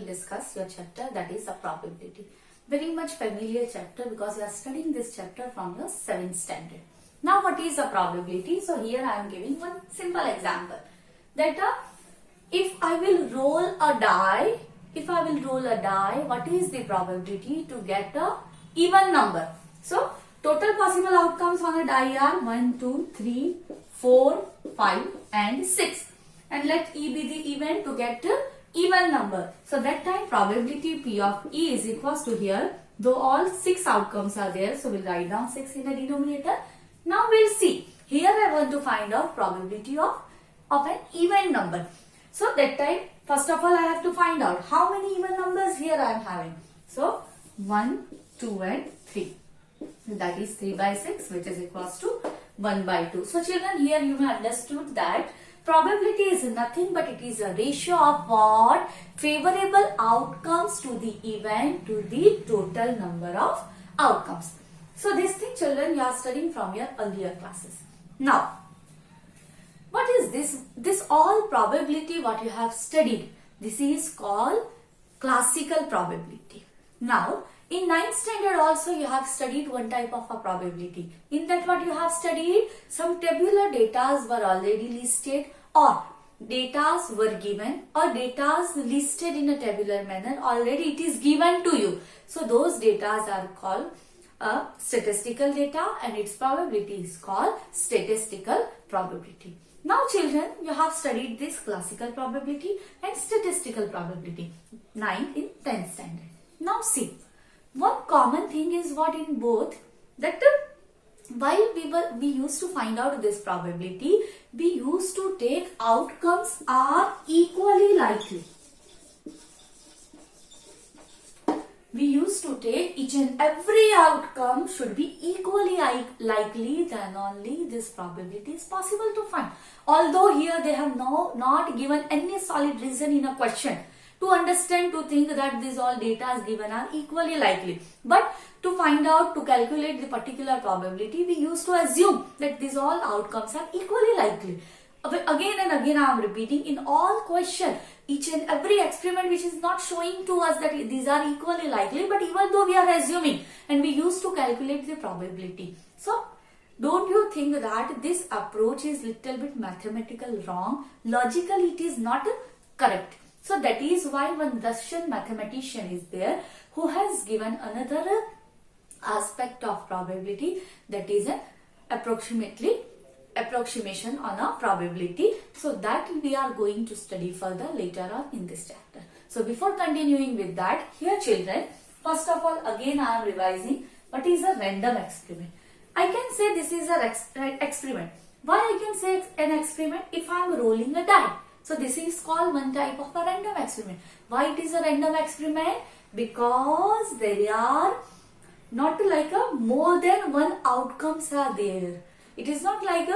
discuss your chapter, that is a probability. Very much familiar chapter because you are studying this chapter from your 7th standard. Now what is a probability? So here I am giving one simple example. That if I will roll a die, what is the probability to get a even number? So total possible outcomes on a die are 1, 2, 3, 4, 5 and 6. And let E be the event to get a even number. So that time probability P of E is equals to here, though all 6 outcomes are there, so we'll write down 6 in the denominator. Now we'll see. Here I want to find out probability of an even number. So that time, first of all I have to find out how many even numbers here I am having. So 1, 2 and 3. That is 3 by 6, which is equals to 1 by 2. So children, here you may understood that probability is nothing but it is a ratio of what? Favorable outcomes to the event to the total number of outcomes. So this thing children you are studying from your earlier classes. Now, what is this? This all probability what you have studied. This is called classical probability. Now, in 9th standard also you have studied one type of a probability. In that what you have studied? Some tabular datas were already listed or datas were given or datas listed in a tabular manner. Already it is given to you. So those datas are called statistical data and its probability is called statistical probability. Now children, you have studied this classical probability and statistical probability 9th in 10th standard. Now see, one common thing is what in both, that while we used to find out this probability, we used to take outcomes are equally likely. We used to take each and every outcome should be equally likely, then only this probability is possible to find. Although here they have not given any solid reason in a question to understand, to think that these all data given are equally likely. But to find out, to calculate the particular probability, we used to assume that these all outcomes are equally likely. Again and again I am repeating, in all question, each and every experiment which is not showing to us that these are equally likely, but even though we are assuming and we used to calculate the probability. So don't you think that this approach is little bit mathematical wrong? Logically it is not correct. So that is why one Russian mathematician is there who has given another aspect of probability, that is an approximation on a probability. So that we are going to study further later on in this chapter. So before continuing with that, here children, first of all again I am revising what is a random experiment. I can say this is an experiment. Why I can say an experiment? If I am rolling a die. So this is called one type of a random experiment. Why it is a random experiment? Because there are not like a more than one outcomes are there. It is not like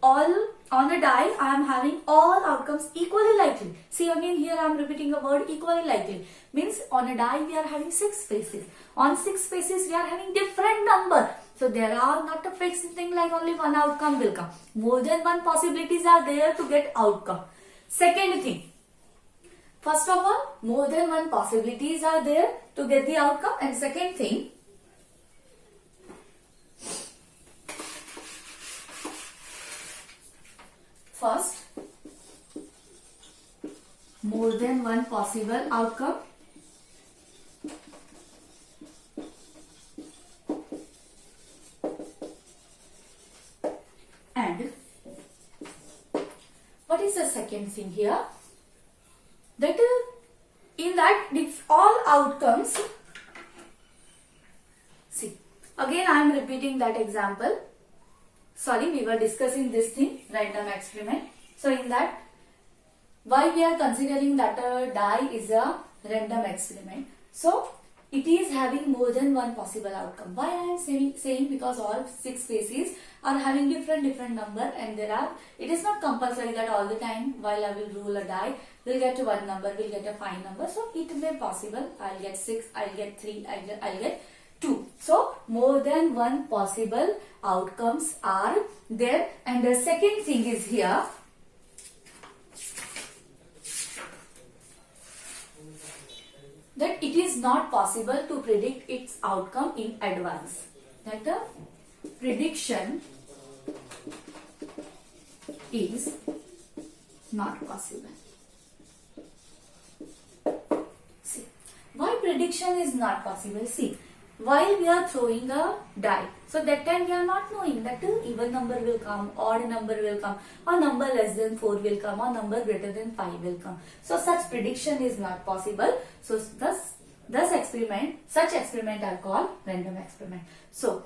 all on a die I am having all outcomes equally likely. See again here I am repeating a word equally likely. Means on a die we are having 6 faces. On 6 faces we are having different number. So there are not a fixed thing like only one outcome will come. More than one possibilities are there to get outcome. Second thing, first of all, more than one possibilities are there to get the outcome. And second thing, first, more than one possible outcome. And what is the second thing here? That in that if all outcomes, see again I am repeating that example. Sorry, we were discussing this thing, random experiment. So in that, why we are considering that a die is a random experiment? So it is having more than one possible outcome. Why I am saying because all 6 faces are having different number, and it is not compulsory that all the time while I will roll a die, we'll get to one number, we'll get a 5 number. So it may possible, I'll get 6, I'll get 3, I'll get 2. So more than one possible outcomes are there. And the second thing is here, that it is not possible to predict its outcome in advance. That the prediction is not possible. See, why prediction is not possible? See, while we are throwing a die, so that time we are not knowing that even number will come, odd number will come, or number less than 4 will come, or number greater than 5 will come. So such prediction is not possible. So such experiment are called random experiment. So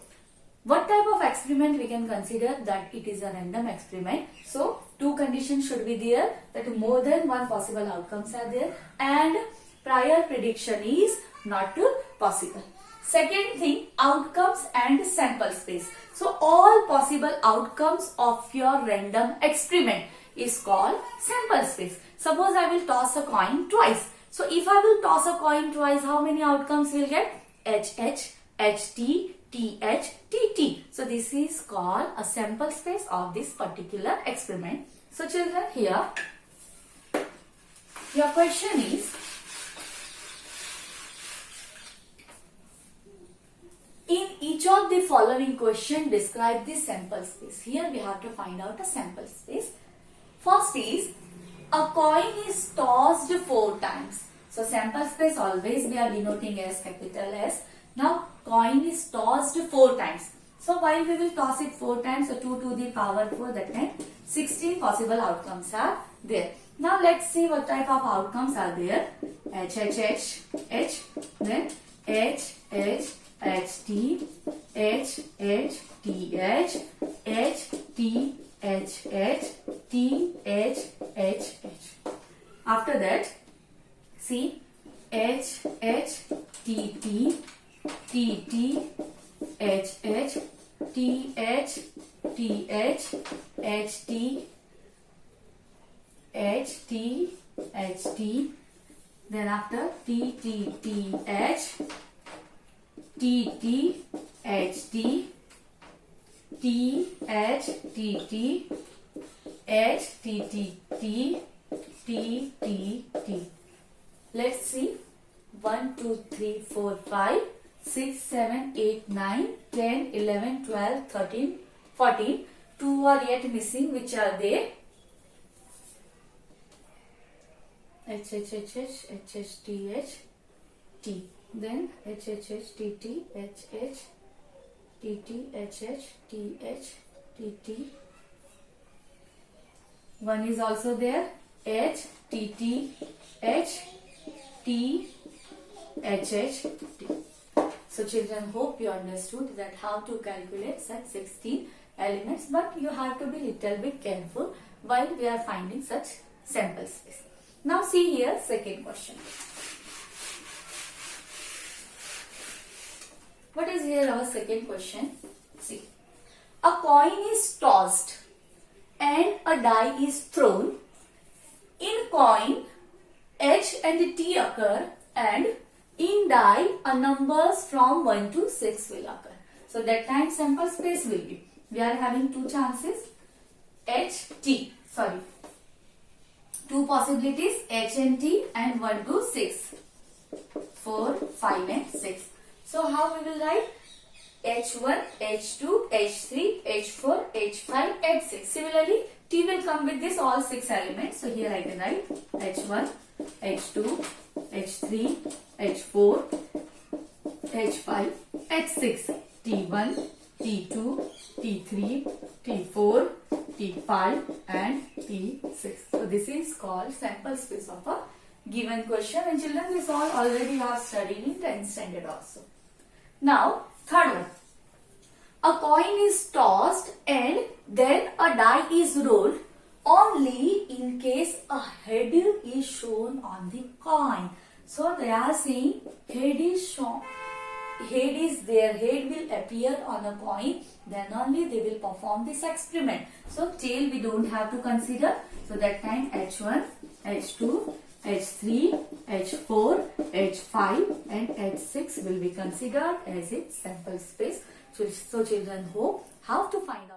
what type of experiment we can consider that it is a random experiment? So two conditions should be there, that more than one possible outcomes are there and prior prediction is not possible. Second thing, outcomes and sample space. So all possible outcomes of your random experiment is called sample space. Suppose I will toss a coin twice. So if I will toss a coin twice, how many outcomes will get? HH, HT, TH, TT. So this is called a sample space of this particular experiment. So children, here your question is, in each of the following question describe the sample space. Here we have to find out a sample space. First is, a coin is tossed 4 times. So sample space always we are denoting as capital S. Now coin is tossed 4 times. So while we will toss it 4 times, so 2 to the power 4, that means 16 possible outcomes are there. Now let's see what type of outcomes are there. H, H, H, H, then H, H, HT, H, H, TH, H, T, H, H, T, H, H, H. After that, see, H, H, T, T, T, T, H, H, T, H, T, H, H, T, H, T, H, T, then after T, T, T, H, T, T, H, T, T, H, T, T, H, T, T, T, T, T, T. Let's see. 1, 2, 3, 4, 5, 6, 7, 8, 9, 10, 11, 12, 13, 14. 2 are yet missing. Which are they? H, H, H, H, H, H, T, H, T. Then H, H, H, T, T, H, H, T, T, H, H, T, H, T, T. 1 is also there. H, T, T, H, T, H, H, T. So children, hope you understood that how to calculate such 16 elements, but you have to be little bit careful while we are finding such sample space. Now see here, second question. What is here our second question? See, a coin is tossed and a die is thrown. In coin, H and T occur, and in die, a numbers from 1 to 6 will occur. So that time sample space will be, we are having 2 chances, H, T, sorry, 2 possibilities, H and T, and 1 to 6, 4, 5 and 6. So how we will write? H1, H2, H3, H4, H5, H6. Similarly, T will come with this all 6 elements. So here I can write H1, H2, H3, H4, H5, H6. T1, T2, T3, T4, T5 and T6. So this is called sample space of a given question, and children, this all already are studied in 10th standard also. Now, third one. A coin is tossed and then a die is rolled only in case a head is shown on the coin. So they are saying head is shown, head is there, head will appear on a coin, then only they will perform this experiment. So tail we don't have to consider. So that time H1, H2, H3, H4, H5 and H6 will be considered as its sample space. So children, hope how to find out.